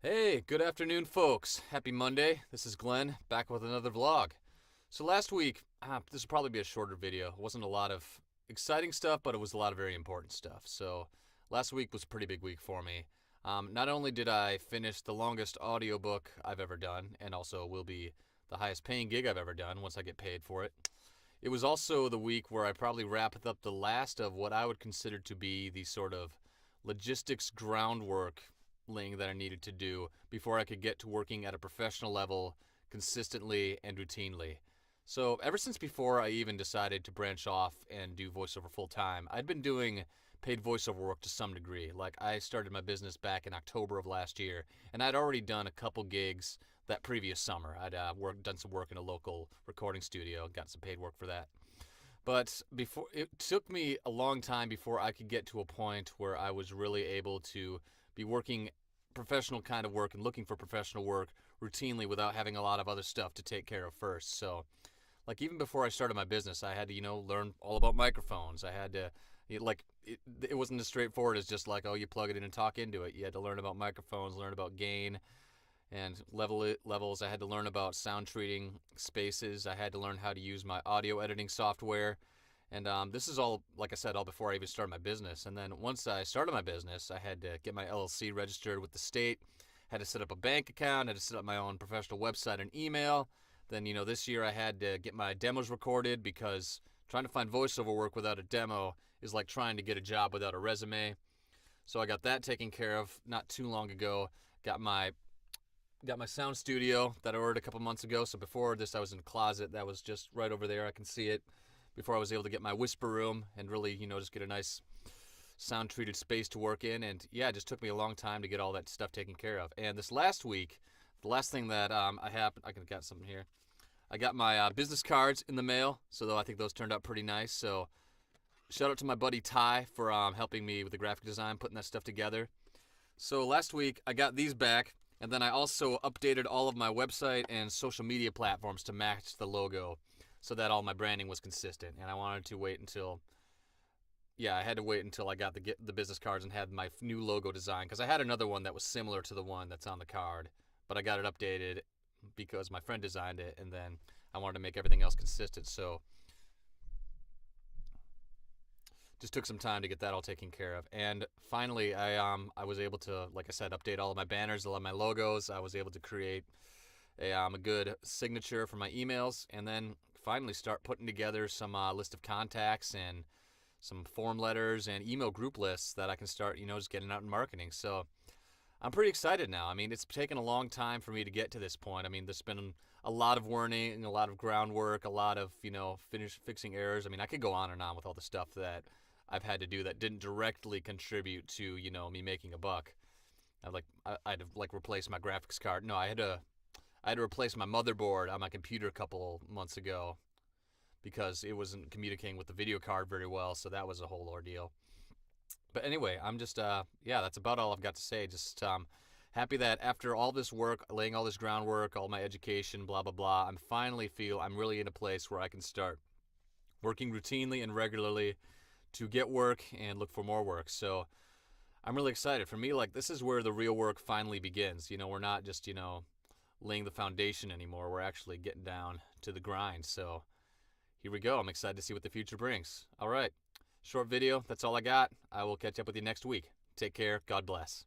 Hey, good afternoon, folks. Happy Monday. This is Glenn, back with another vlog. So last week, this will probably be a shorter video. It wasn't a lot of exciting stuff, but it was a lot of very important stuff. So last week was a pretty big week for me. Not only did I finish the longest audiobook I've ever done, and also will be the highest paying gig I've ever done once I get paid for it, it was also the week where I probably wrapped up the last of what I would consider to be the sort of logistics groundwork laying that I needed to do before I could get to working at a professional level consistently and routinely. So ever since before I even decided to branch off and do voiceover full time, I'd been doing paid voiceover work to some degree. Like I started my business back in October of last year, and I'd already done a couple gigs that previous summer. I'd done some work in a local recording studio, got some paid work for that. But before it took me a long time before I could get to a point where I was really able to be working professional kind of work and looking for professional work routinely without having a lot of other stuff to take care of first. So, like even before I started my business, I had to, learn all about microphones. I had to it wasn't as straightforward as just like, oh, you plug it in and talk into it. You had to learn about microphones, learn about gain and levels. I had to learn about sound treating spaces. I had to learn how to use my audio editing software. And this is all, like I said, all before I even started my business. And then once I started my business, I had to get my LLC registered with the state, had to set up a bank account, had to set up my own professional website and email. Then, this year I had to get my demos recorded because trying to find voiceover work without a demo is like trying to get a job without a resume. So I got that taken care of not too long ago. Got my sound studio that I ordered a couple months ago. So before this, I was in a closet that was just right over there. I can see it. Before I was able to get my whisper room and really, just get a nice sound treated space to work in. And yeah, it just took me a long time to get all that stuff taken care of. And this last week, the last thing that I got something here. I got my business cards in the mail. So though I think those turned out pretty nice. So shout out to my buddy Ty for helping me with the graphic design, putting that stuff together. So last week I got these back. And then I also updated all of my website and social media platforms to match the logo so that all my branding was consistent. And I wanted to wait until, I had to wait until I got the business cards and had my new logo design because I had another one that was similar to the one that's on the card, but I got it updated because my friend designed it, and then I wanted to make everything else consistent. So just took some time to get that all taken care of. And finally, I was able to, like I said, update all of my banners, all of my logos. I was able to create a good signature for my emails, and then finally start putting together some list of contacts and some form letters and email group lists that I can start, just getting out in marketing. So I'm pretty excited now. I mean, it's taken a long time for me to get to this point. I mean, there's been a lot of learning, a lot of groundwork, a lot of, fixing errors. I mean, I could go on and on with all the stuff that I've had to do that didn't directly contribute to, me making a buck. I had to replace my graphics card. No, I had to replace my motherboard on my computer a couple months ago because it wasn't communicating with the video card very well, so that was a whole ordeal. But anyway, I'm just, that's about all I've got to say. Just happy that after all this work, laying all this groundwork, all my education, blah, blah, blah, I'm really in a place where I can start working routinely and regularly to get work and look for more work. So I'm really excited. For me, this is where the real work finally begins. We're not just, laying the foundation anymore. We're actually getting down to the grind. So here we go. I'm excited to see what the future brings. All right. Short video. That's all I got. I will catch up with you next week. Take care. God bless.